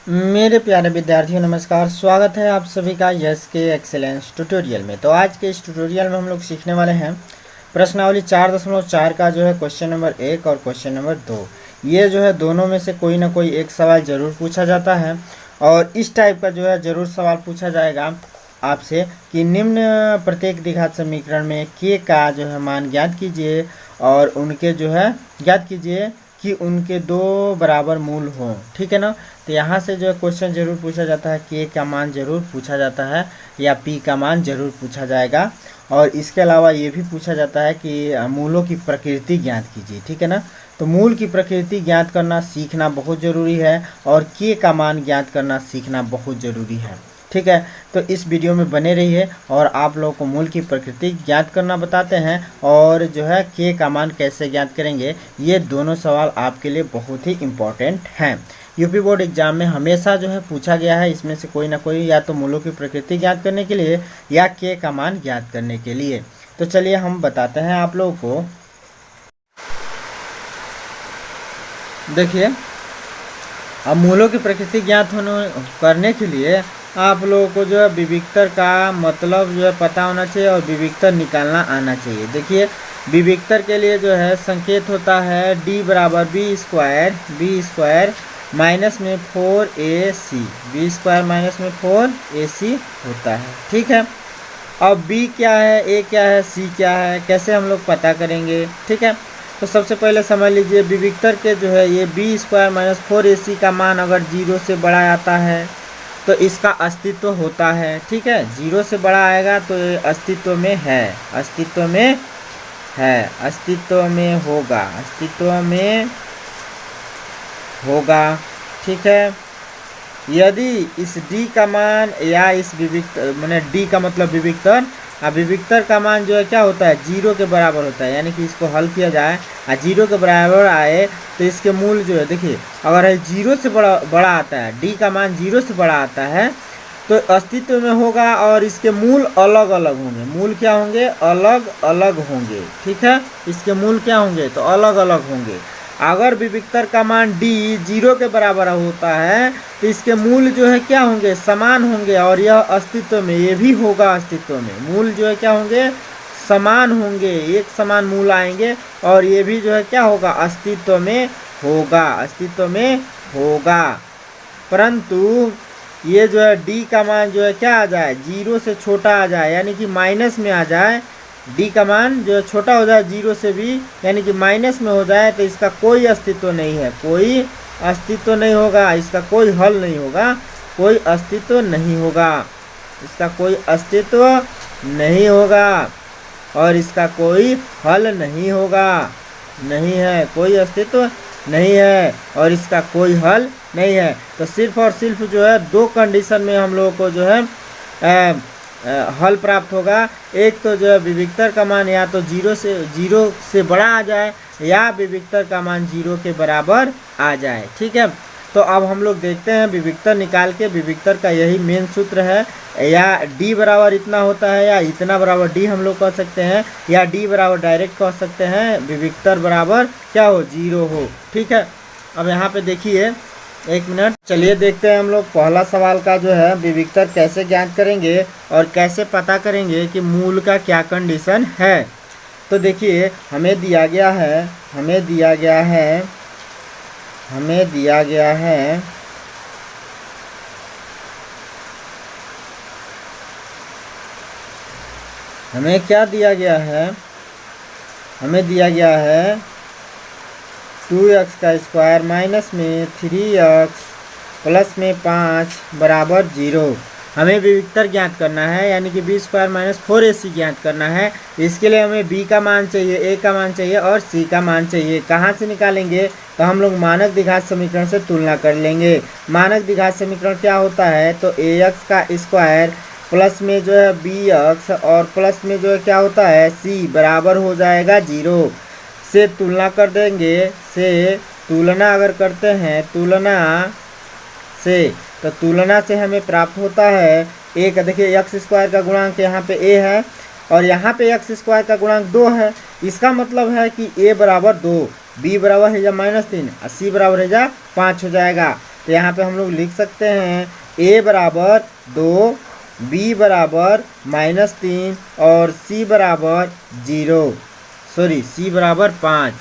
मेरे प्यारे विद्यार्थियों नमस्कार। स्वागत है आप सभी का यस के एक्सेलेंस ट्यूटोरियल में। तो आज के इस ट्यूटोरियल में हम लोग सीखने वाले हैं प्रश्नावली 4.4 का जो है क्वेश्चन नंबर 1 और क्वेश्चन नंबर 2। ये जो है दोनों में से कोई ना कोई एक सवाल ज़रूर पूछा जाता है और इस टाइप का जो है ज़रूर सवाल पूछा जाएगा आपसे कि निम्न प्रत्येक द्विघात समीकरण में के का जो है मान ज्ञात कीजिए और उनके जो है ज्ञात कीजिए कि उनके दो बराबर मूल हों। ठीक है ना। तो यहाँ से जो है क्वेश्चन जरूर पूछा जाता है, के का मान जरूर पूछा जाता है या पी का मान जरूर पूछा जाएगा। और इसके अलावा ये भी पूछा जाता है कि मूलों की प्रकृति ज्ञात कीजिए। ठीक है ना। तो मूल की प्रकृति ज्ञात करना सीखना बहुत ज़रूरी है और के का मान ज्ञात करना सीखना बहुत ज़रूरी है। ठीक है। तो इस वीडियो में बने रहिए और आप लोगों को मूल की प्रकृति ज्ञात करना बताते हैं और जो है के का मान कैसे ज्ञात करेंगे, ये दोनों सवाल आपके लिए बहुत ही इम्पोर्टेंट हैं। यूपी बोर्ड एग्जाम में हमेशा जो है पूछा गया है इसमें से कोई ना कोई, या तो मूलों की प्रकृति ज्ञात करने के लिए या के का मान ज्ञात करने के लिए। तो चलिए हम बताते हैं आप लोगों को। देखिए, अब मूलों की प्रकृति ज्ञात करने के लिए आप लोगों को जो है विविक्तर का मतलब जो है पता होना चाहिए और विविक्तर निकालना आना चाहिए। देखिए, विविक्तर के लिए जो है संकेत होता है d बराबर बी स्क्वायर माइनस में 4ac, बी स्क्वायर माइनस में 4ac होता है। ठीक है। अब b क्या है, a क्या है, c क्या है, कैसे हम लोग पता करेंगे। ठीक है। तो सबसे पहले समझ लीजिए विविक्तर के जो है ये बी स्क्वायर माइनस 4ac का मान अगर 0 से बड़ा आता है तो इसका अस्तित्व होता है। ठीक है। 0 से बड़ा आएगा तो ये अस्तित्व में है, अस्तित्व में है, अस्तित्व में होगा, अस्तित्व में होगा। ठीक है। यदि इस d का मान या इस विविक्तर मैंने d का मतलब विविक्तर, अब विविक्तर का मान जो है क्या होता है 0 के बराबर होता है, यानी कि इसको हल किया जाए और 0 के बराबर आए तो इसके मूल जो है, देखिए अगर 0 से बड़ा आता है, d का मान 0 से बड़ा आता है तो अस्तित्व में होगा और इसके मूल अलग अलग होंगे। मूल क्या होंगे, अलग अलग होंगे। ठीक है। इसके मूल क्या होंगे, तो अलग अलग होंगे। अगर विविक्तर का मान d 0 के बराबर होता है तो इसके मूल जो है क्या होंगे, समान होंगे और यह अस्तित्व में, ये भी होगा अस्तित्व में। मूल जो है क्या होंगे, समान होंगे, एक समान मूल आएंगे और ये भी जो है क्या होगा, अस्तित्व में होगा, अस्तित्व में होगा। परंतु ये जो है d का मान जो है क्या आ जाए, 0 से छोटा आ जाए, यानी कि माइनस में आ जाए। d का मान जो है छोटा हो जाए 0 से भी, यानी कि माइनस में हो जाए तो इसका कोई अस्तित्व नहीं है, कोई अस्तित्व नहीं होगा, इसका कोई हल नहीं होगा, कोई अस्तित्व नहीं होगा, इसका कोई अस्तित्व नहीं होगा और इसका कोई हल नहीं होगा, नहीं है, कोई अस्तित्व नहीं है और इसका कोई हल नहीं है। तो सिर्फ और सिर्फ जो है दो कंडीशन में हम लोगों को जो है हल प्राप्त होगा। एक तो जो है विविक्तर का मान या तो 0 से बड़ा आ जाए या विविक्तर का मान 0 के बराबर आ जाए। ठीक है। तो अब हम लोग देखते हैं विविक्तर निकाल के। विविक्तर का यही मेन सूत्र है, या d बराबर इतना होता है या इतना बराबर d हम लोग कह सकते हैं, या d बराबर डायरेक्ट कह सकते हैं विविक्तर बराबर क्या हो, 0 हो। ठीक है। अब यहाँ पे देखिए, एक मिनट, चलिए देखते हैं हम लोग पहला सवाल का जो है विविक्तर कैसे ज्ञात करेंगे और कैसे पता करेंगे कि मूल का क्या कंडीशन है। तो देखिए, हमें दिया गया है हमें दिया गया हमें क्या दिया गया है, हमें दिया गया है 2x का स्क्वायर माइनस में 3x प्लस में 5 बराबर 0। हमें विविक्तर ज्ञात करना है, यानी कि बी स्क्वायर माइनस 4ac ज्ञात करना है। इसके लिए हमें b का मान चाहिए, a का मान चाहिए और c का मान चाहिए। कहाँ से निकालेंगे, तो हम लोग मानक द्विघात समीकरण से तुलना कर लेंगे। मानक द्विघात समीकरण क्या होता है, तो ax का स्क्वायर प्लस में जो है bx और प्लस में जो है क्या होता है c बराबर हो जाएगा 0 से तुलना कर देंगे। से तुलना अगर करते हैं, तुलना से, तो तुलना से हमें प्राप्त होता है एक, देखिए एक्स स्क्वायर का गुणांक यहाँ पे a है और यहाँ पे एक्स स्क्वायर का गुणांक 2 है। इसका मतलब है कि a बराबर 2, b बराबर है जा -3 और c बराबर है जा 5 हो जाएगा। तो यहाँ पे हम लोग लिख सकते हैं a बराबर 2, b बराबर -3 और c बराबर 0, सॉरी c बराबर 5।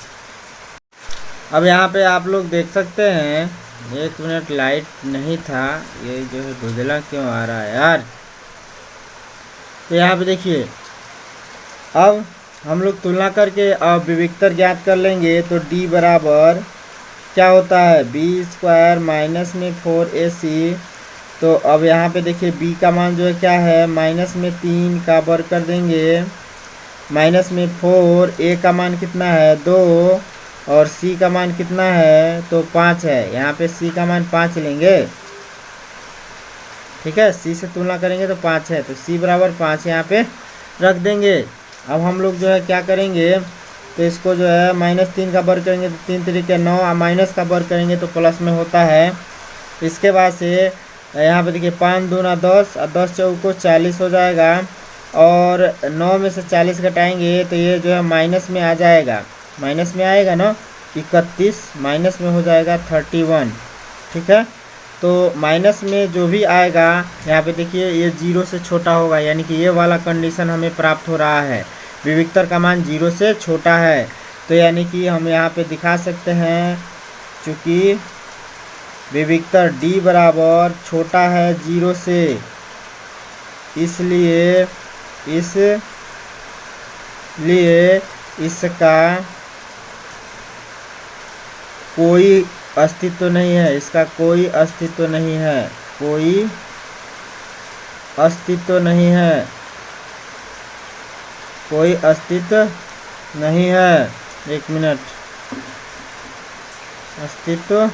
अब यहाँ पे आप लोग देख सकते हैं, 1 मिनट लाइट नहीं था, ये जो है धुंधला क्यों आ रहा है यार। तो यहाँ पे देखिए, अब हम लोग तुलना करके अब विविक्तर ज्ञात कर लेंगे। तो d बराबर क्या होता है, b² माइनस में 4ac। तो अब यहाँ पे देखिए b का मान जो है क्या है, -3 का वर्ग कर देंगे, -4, a का मान कितना है 2 और c का मान कितना है तो 5 है। यहाँ पे c का मान 5 लेंगे, ठीक है, c से तुलना करेंगे तो 5 है, तो c बराबर 5 यहाँ पे रख देंगे। अब हम लोग जो है क्या करेंगे, तो इसको जो है -3 का वर्ग करेंगे तो 3 3 9 और माइनस का वर्ग करेंगे तो प्लस में होता है। इसके बाद से यहाँ पे देखिए 5 दूना 10 और 10 चौको 40 हो जाएगा, और 9 में से 40 घटाएंगे तो ये जो है माइनस में आ जाएगा, माइनस में आएगा ना 31, माइनस में हो जाएगा 31, ठीक है। तो माइनस में जो भी आएगा यहाँ पे देखिए ये 0 से छोटा होगा, यानी कि ये वाला कंडीशन हमें प्राप्त हो रहा है, विविक्तर का मान 0 से छोटा है। तो यानी कि हम यहाँ पे दिखा सकते हैं, चूँकि विविक्तर d बराबर छोटा है 0 से, इसलिए इसका कोई अस्तित्व नहीं है, इसका कोई अस्तित्व नहीं है, कोई अस्तित्व नहीं है, कोई अस्तित्व नहीं है। 1 मिनट, अस्तित्व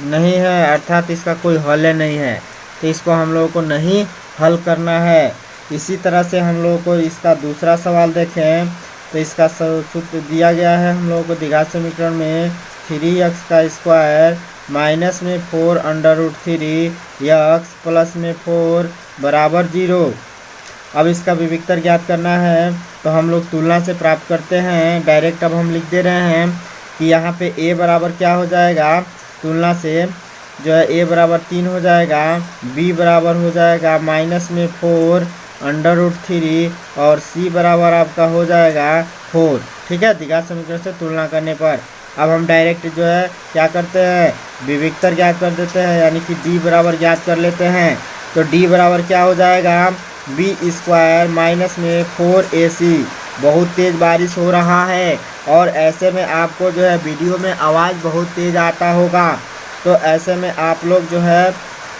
नहीं है अर्थात इसका कोई हल नहीं है, तो इसको हम लोगों को नहीं हल करना है। इसी तरह से हम लोगों को इसका दूसरा सवाल देखें, तो इसका सूत्र दिया गया है हम लोगों को द्विघात समीकरण में, 3x² माइनस में 4 √3 x प्लस में 4 बराबर 0। अब इसका विविक्तर ज्ञात करना है, तो हम लोग तुलना से प्राप्त करते हैं डायरेक्ट। अब हम लिख दे रहे हैं कि यहाँ पे a बराबर क्या हो जाएगा, तुलना से जो है a बराबर 3 हो जाएगा, b बराबर हो जाएगा माइनस में 4 √3 और c बराबर आपका हो जाएगा 4, ठीक है, द्विघात समीकरण से तुलना करने पर। अब हम डायरेक्ट जो है क्या करते हैं, विविक्तर ज्ञात कर देते हैं, यानी कि d बराबर ज्ञात कर लेते हैं। तो d बराबर क्या हो जाएगा, b² माइनस में 4ac। बहुत तेज़ बारिश हो रहा है और ऐसे में आपको जो है वीडियो में आवाज़ बहुत तेज़ आता होगा, तो ऐसे में आप लोग जो है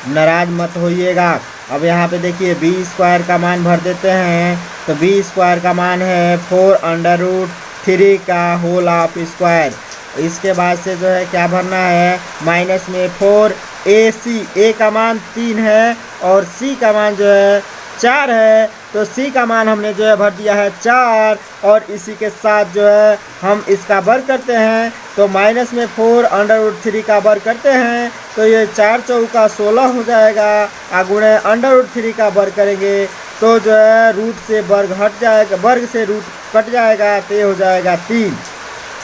नाराज़ मत होइएगा। अब यहाँ पे देखिए b² का मान भर देते हैं, तो b² का मान है 4 √3 का होल ऑफ स्क्वायर। इसके बाद से जो है क्या भरना है, माइनस में 4ac, a का मान 3 है और c का मान जो है 4 है, तो c का मान हमने जो है भर दिया है 4, और इसी के साथ जो है हम इसका वर्ग करते हैं, तो माइनस में 4 √3 का वर्ग करते हैं, तो ये 4 चौका 16 हो जाएगा, गुणे √3 का वर्ग करेंगे तो जो है रूट से वर्ग हट जाएगा, वर्ग से रूट कट जाएगा, तो ये हो जाएगा 3।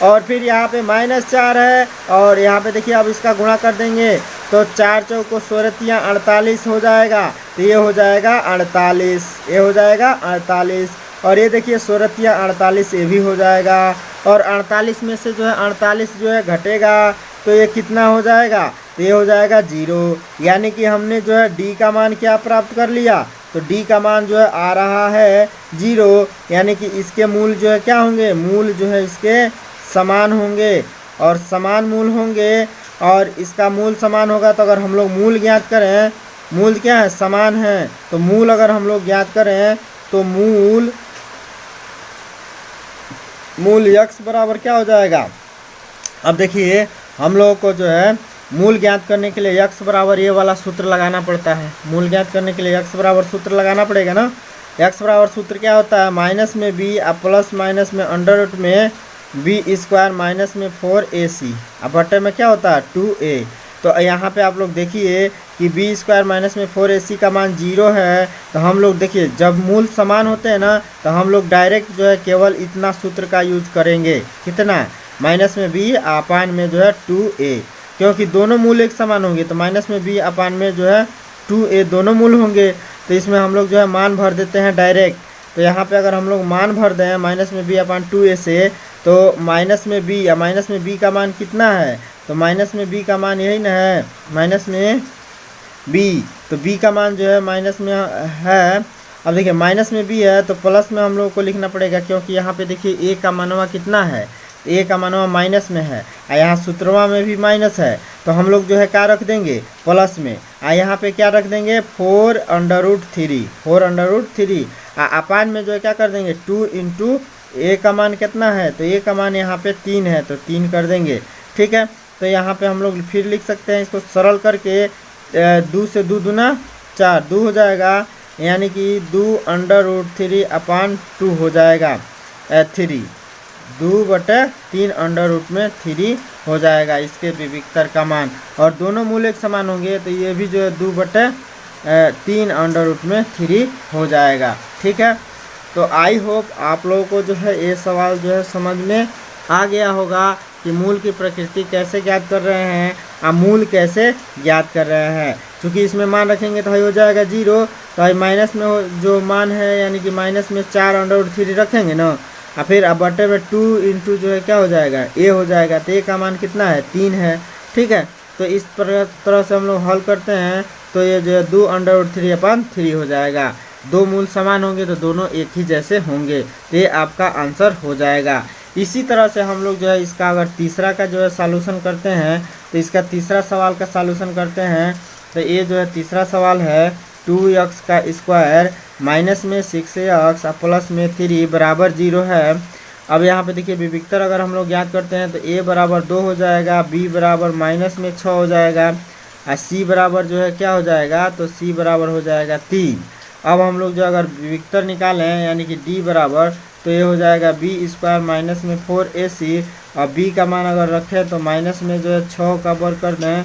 और फिर यहाँ पे -4 है, और यहाँ पे देखिए अब इसका गुणा कर देंगे, तो 4 चौको 16 48 हो जाएगा, तो ये हो जाएगा 48, ये हो जाएगा 48, और ये देखिए 16 48 ये भी हो जाएगा, और 48 में से जो है 48 जो है घटेगा, तो ये कितना हो जाएगा, तो ये हो जाएगा 0। यानी कि हमने जो है d का मान क्या प्राप्त कर लिया, तो d का मान जो है आ रहा है 0, यानी कि इसके मूल जो है क्या होंगे, मूल जो है इसके समान होंगे, और समान मूल होंगे, और इसका मूल समान होगा। तो अगर हम लोग मूल ज्ञात करें, मूल क्या है, समान है, तो मूल अगर हम लोग ज्ञात करें तो मूल x बराबर क्या हो जाएगा। अब देखिए हम लोगों को जो है मूल ज्ञात करने के लिए x बराबर ये वाला सूत्र लगाना पड़ता है, मूल ज्ञात करने के लिए x बराबर सूत्र लगाना पड़ेगा ना। x बराबर सूत्र क्या होता है, माइनस में b और प्लस माइनस में अंडर रूट में b² माइनस में 4ac, अब बटे में क्या होता है 2a। तो यहाँ पे आप लोग देखिए कि b² माइनस में 4ac का मान 0 है, तो हम लोग देखिए जब मूल समान होते हैं ना, तो हम लोग डायरेक्ट जो है केवल इतना सूत्र का यूज करेंगे, कितना, माइनस में b अपान में जो है 2a। क्योंकि दोनों मूल एक समान होंगे तो माइनस में बी अपान में जो है 2a दोनों मूल होंगे। तो इसमें हम लोग जो है मान भर देते हैं डायरेक्ट। तो यहाँ पे अगर हम लोग मान भर दें माइनस में बी अपान 2a से, तो माइनस में बी या माइनस में बी का मान कितना है, तो माइनस में बी का मान यही ना है, माइनस में बी, तो बी का मान जो है माइनस में है। अब देखिए माइनस में बी है तो प्लस में हम लोग को लिखना पड़ेगा, क्योंकि यहाँ पे देखिए ए का मानवा कितना है, ए का मानवा माइनस में है, और यहाँ सूत्रवा में भी माइनस है, तो हम लोग जो है क्या रख देंगे प्लस में, और यहाँ पे क्या रख देंगे 4√3, 4√3, अपान में जो है क्या कर देंगे 2 इंटू ए का मान कितना है, तो ए का मान यहाँ पे 3 है तो 3 कर देंगे। ठीक है, तो यहाँ पे हम लोग फिर लिख सकते हैं इसको सरल करके, 2 से 2 दूना 4, 2 हो जाएगा, यानी कि 2√3 अपान 2 हो जाएगा, 3 2/3 √3 हो जाएगा इसके विविक्तर का मान। और दोनों मूल एक समान होंगे तो ये भी जो है 2/3 √3 हो जाएगा। ठीक है, तो आई होप आप लोगों को जो है ये सवाल जो है समझ में आ गया होगा कि मूल की प्रकृति कैसे ज्ञात कर रहे हैं और मूल कैसे ज्ञात कर रहे हैं। क्योंकि इसमें मान रखेंगे तो हो जाएगा 0, तो माइनस में जो मान है यानी कि माइनस में 4√3 रखेंगे ना, और फिर अब बटे में 2 इंटू जो है क्या हो जाएगा ए हो जाएगा, तो ए का मान कितना है 3 है। ठीक है, तो इस तरह से हम लोग हल करते हैं तो ये जो है 2√3/3 हो जाएगा। दो मूल समान होंगे तो दोनों एक ही जैसे होंगे, तो ये आपका आंसर हो जाएगा। इसी तरह से हम लोग जो है इसका अगर तीसरा का जो है सॉल्यूशन करते हैं तो इसका तीसरा सवाल का सॉल्यूशन करते हैं, तो ये जो है तीसरा सवाल है 2x का स्क्वायर माइनस में 6x प्लस में 3 बराबर 0 है। अब यहाँ पे देखिए विविक्तर अगर हम लोग याद करते हैं तो a बराबर 2 हो जाएगा, b बराबर माइनस में 6 हो जाएगा, और c बराबर जो है क्या हो जाएगा, तो c बराबर हो जाएगा 3। अब हम लोग जो अगर विविक्तर निकालें यानी कि d बराबर, तो ये हो जाएगा b स्क्वायर माइनस में 4ac, और b का मान अगर रखें तो माइनस में जो है 6 का वर्ग कर दें,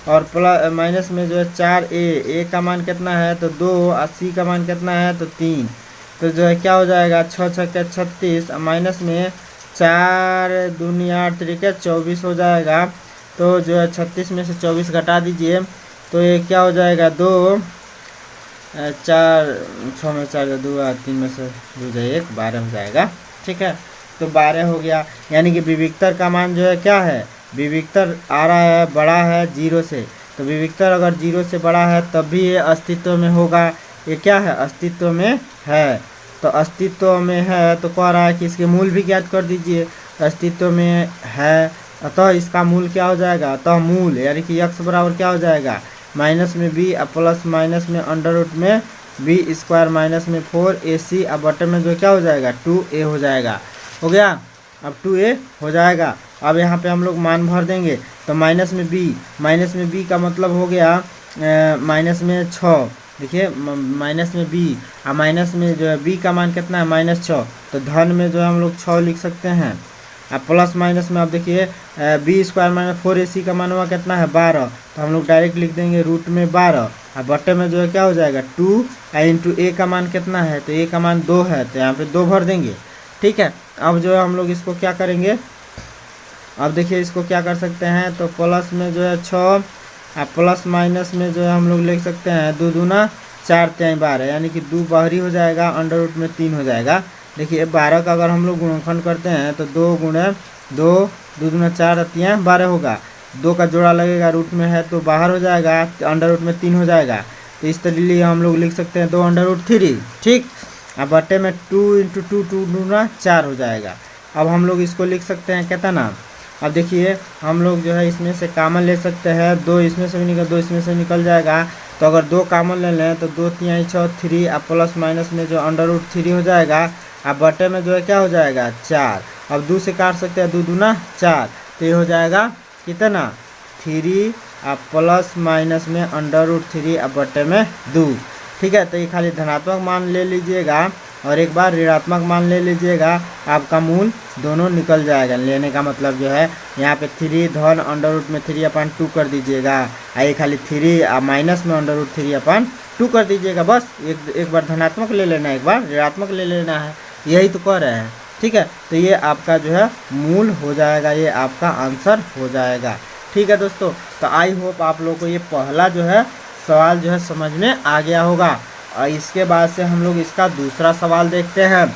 और प्लस माइनस में जो है 4a, का मान कितना है तो 2, और c का मान कितना है तो 3, तो जो है क्या हो जाएगा 6 6 36, माइनस में 4 दूनी 8 3 24 हो जाएगा। तो जो है 36 में से 24 घटा दीजिए तो ये क्या हो जाएगा 2 4 6 में 4 2 3 में से 2 जाए 1 12 हो जाएगा। ठीक है, तो 12 हो गया, यानी कि विविक्तर का मान जो है क्या है, विविक्तर आ रहा है बड़ा है 0 से, तो विविक्तर अगर 0 से बड़ा है तब भी ये अस्तित्व में होगा। ये क्या है अस्तित्व में है, तो अस्तित्व में है तो कह रहा है कि इसके मूल भी ज्ञात कर दीजिए। अस्तित्व में है अतः इसका मूल क्या हो जाएगा, अतः मूल यानी कि x बराबर क्या हो जाएगा माइनस में b प्लस माइनस में अंडर में b स्क्वायर माइनस में 4ac, अब बटे में जो क्या हो जाएगा 2a हो जाएगा। हो गया, अब 2a हो जाएगा। अब यहाँ पे हम लोग मान भर देंगे तो माइनस में b का मतलब हो गया माइनस में 6, देखिए माइनस में b, और माइनस में जो है b का मान कितना है -6, तो धन में जो है हम लोग 6 लिख सकते हैं। अब प्लस माइनस में अब देखिए b स्क्वायर माइनस 4ac का मान हुआ कितना है 12, तो हम लोग डायरेक्ट लिख देंगे रूट में 12, और बट्टे में जो है क्या हो जाएगा 2, इंटू a का मान कितना है तो a का मान 2 है, तो यहाँ पे 2 भर देंगे। ठीक है, अब जो है हम लोग इसको क्या करेंगे, अब देखिए इसको क्या कर सकते हैं, तो प्लस में जो है 6, और प्लस माइनस में जो है हम लोग लिख सकते हैं 2 दूना 4 3 12, यानी कि 2 बाहरी हो जाएगा, अंडर रूट में 3 हो जाएगा। देखिए 12 का अगर हम लोग गुणनखंड करते हैं तो 2 गुणे 2, 2 दूना 4 3 12 होगा, 2 का जोड़ा लगेगा रूट में है तो बाहर हो जाएगा, अंडर रूट में 3 हो जाएगा, तो इस तरीके हम लोग लिख सकते हैं 2 अंडर रूट 3। ठीक, अब बट्टे में 2 इंटू 2 2 दूना 4 हो जाएगा। अब हम लोग इसको लिख सकते हैं कितना, अब देखिए हम लोग जो है इसमें से कॉमन ले सकते हैं, 2 इसमें से भी निकल 2 इसमें से निकल जाएगा, तो अगर 2 कॉमन ले लें तो 2 3 6 3, अब प्लस माइनस में जो अंडर रूट 3 हो जाएगा, अब बटे में जो है क्या हो जाएगा 4, अब 2 से काट सकते हैं 2 दूना 4, तो ये हो जाएगा कितना 3, अब प्लस माइनस में अंडर रूट 3, अब बटे में 2। ठीक है, तो ये खाली धनात्मक मान ले लीजिएगा और एक बार ऋणात्मक मान ले लीजिएगा, आपका मूल दोनों निकल जाएगा। लेने का मतलब जो है यहाँ पे 3 धन अंडर रूट में 3/2 कर दीजिएगा, ये खाली 3 माइनस में अंडर रूट 3/2 कर दीजिएगा। बस एक बार धनात्मक ले लेना है, एक बार ऋणात्मक ले लेना है, यही तो कह रहे हैं। ठीक है, तो ये आपका जो है मूल हो जाएगा, ये आपका आंसर हो जाएगा। ठीक है दोस्तों, तो आई होप आप लोगों को ये पहला जो है सवाल जो है समझ में आ गया होगा। और इसके बाद से हम लोग इसका दूसरा सवाल देखते हैं।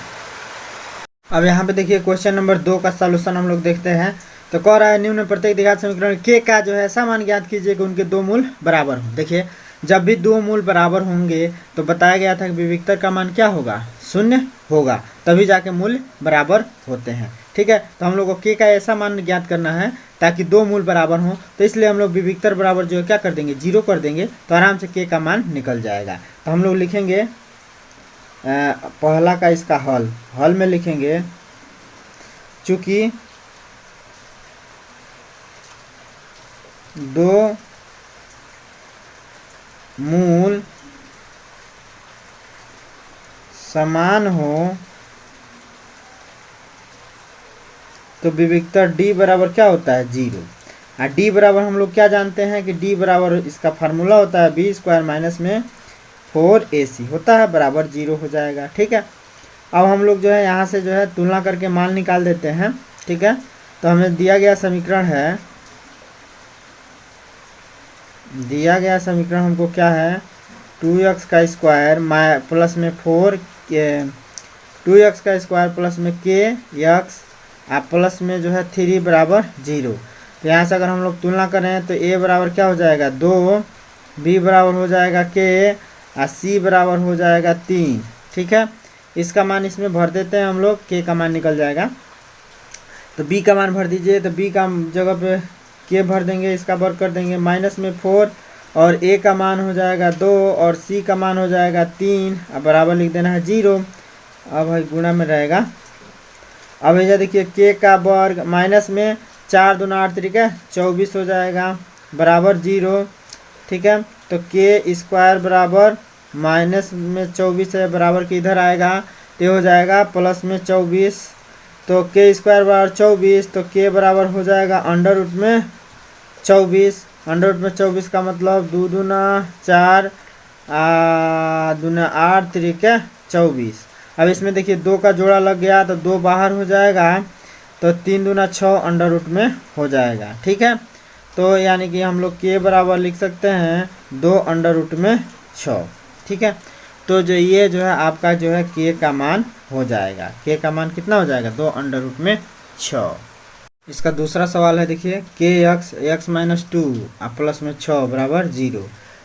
अब यहाँ पे देखिए क्वेश्चन नंबर 2 का सॉल्यूशन हम लोग देखते हैं। तो कह रहा है निम्न प्रत्येक द्विघात समीकरण के का जो है ऐसा मान ज्ञात कीजिए कि उनके दो मूल बराबर हों। देखिए जब भी दो मूल बराबर होंगे तो बताया गया था कि विविक्तर का मान क्या होगा, शून्य होगा, तभी जाके मूल्य बराबर होते हैं। ठीक है, तो हम लोग को के का ऐसा मान ज्ञात करना है ताकि दो मूल बराबर हों, तो इसलिए हम लोग विविक्तर बराबर जो है क्या कर देंगे, 0 कर देंगे, तो आराम से के का मान निकल जाएगा। तो हम लोग लिखेंगे पहला का इसका हल में लिखेंगे चूंकि दो मूल समान हो तो विविक्तर d बराबर क्या होता है, 0। और d बराबर हम लोग क्या जानते हैं कि d बराबर इसका फार्मूला होता है b स्क्वायर माइनस में 4ac होता है बराबर 0 हो जाएगा। ठीक है, अब हम लोग जो है यहाँ से जो है तुलना करके मान निकाल देते हैं। ठीक है, तो हमें दिया गया समीकरण हमको क्या है, 2x का स्क्वायर प्लस में 2x का स्क्वायर प्लस में k x प्लस में जो है 3 बराबर 0। तो यहाँ से अगर हम लोग तुलना करें तो a बराबर क्या हो जाएगा 2, b बराबर हो जाएगा k और c बराबर हो जाएगा 3। ठीक है, इसका मान इसमें भर देते हैं हम लोग, k का मान निकल जाएगा। तो b का मान भर दीजिए, तो b का जगह पे k भर देंगे, इसका वर्ग कर देंगे माइनस में 4 और a का मान हो जाएगा 2 और c का मान हो जाएगा 3। अब बराबर लिख देना है 0। अब भाई गुणा में रहेगा। अब भैया देखिए k का वर्ग माइनस में 4 दूना 8 तरीके 24 हो जाएगा बराबर 0। ठीक है, तो k स्क्वायर बराबर माइनस में 24 है बराबर के इधर आएगा तो हो जाएगा प्लस में 24। तो k स्क्वायर बराबर 24, तो k बराबर हो जाएगा अंडर रूट में 24। अंडर रूट में 24 का मतलब 2 दूना 4 दूना 8 तरीके 24। अब इसमें देखिए 2 का जोड़ा लग गया तो 2 बाहर हो जाएगा, तो 3 दूना 6 अंडर रूट में हो जाएगा। ठीक है, तो यानी कि हम लोग k बराबर लिख सकते हैं 2 अंडर रूट में 6। ठीक है, तो जो ये जो है आपका जो है k का मान हो जाएगा, k का मान कितना हो जाएगा 2 अंडर रूट में 6। इसका दूसरा सवाल है देखिए x माइनस 2 प्लस में 6 बराबर 0।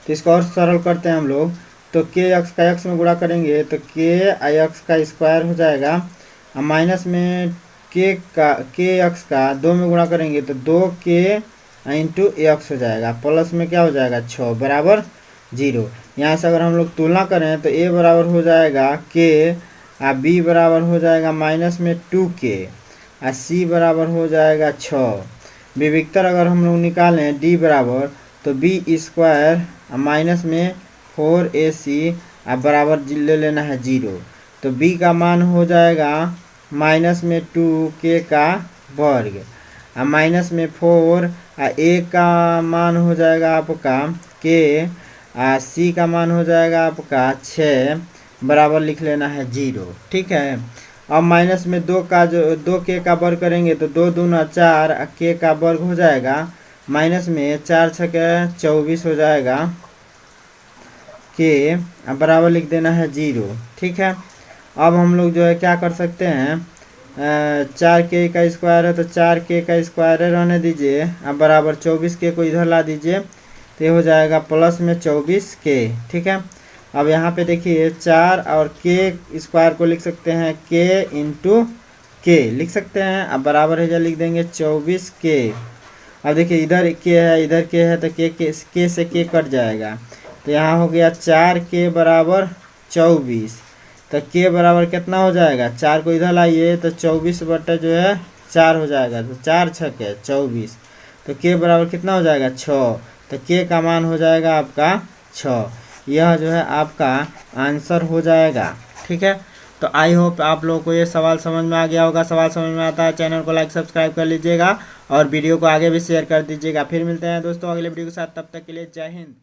तो इसको और सरल करते हैं हम लोग, तो x का x में गुणा करेंगे तो x का स्क्वायर हो जाएगा, माइनस में x का 2 में गुणा करेंगे तो 2k इंटू x हो जाएगा, प्लस में क्या हो जाएगा 6 बराबर 0। यहाँ से अगर हम लोग तुलना करें तो a बराबर हो जाएगा k और b बराबर हो जाएगा माइनस में 2k और c बराबर हो जाएगा 6। विविक्तर अगर हम लोग निकालें d बराबर तो b स्क्वायर माइनस में 4ac बराबर ले लेना है 0। तो b का मान हो जाएगा माइनस में 2k का वर्ग माइनस में 4 a का मान हो जाएगा आपका k c का मान हो जाएगा आपका 6 बराबर लिख लेना है 0। ठीक है, अब माइनस में 2k का वर्ग करेंगे तो 2 दूना 4 k का वर्ग हो जाएगा, माइनस में 4 छके 24 हो जाएगा, k बराबर लिख देना है 0। ठीक है, अब हम लोग जो है क्या कर सकते हैं, 4k का स्क्वायर है तो 4k का स्क्वायर रहने दीजिए, अब बराबर 24k को इधर ला दीजिए तो ये हो जाएगा प्लस में 24k। ठीक है, अब यहाँ पे देखिए 4 और k स्क्वायर को लिख सकते हैं k इंटू k लिख सकते हैं, अब बराबर है लिख देंगे 24k। अब देखिए इधर k है तो k से k कट जाएगा, तो यहाँ हो गया 4k बराबर 24। तो k बराबर कितना हो जाएगा, 4 को इधर लाइए तो 24 बटा जो है 4 हो जाएगा, तो 4 छके 24। तो k बराबर कितना हो जाएगा 6। तो k का मान हो जाएगा आपका 6। यह जो है आपका आंसर हो जाएगा। ठीक है, तो आई होप आप लोगों को ये सवाल समझ में आ गया होगा। सवाल समझ में आता है चैनल को लाइक सब्सक्राइब कर लीजिएगा और वीडियो को आगे भी शेयर कर दीजिएगा। फिर मिलते हैं दोस्तों अगले वीडियो के साथ, तब तक के लिए जय हिंद।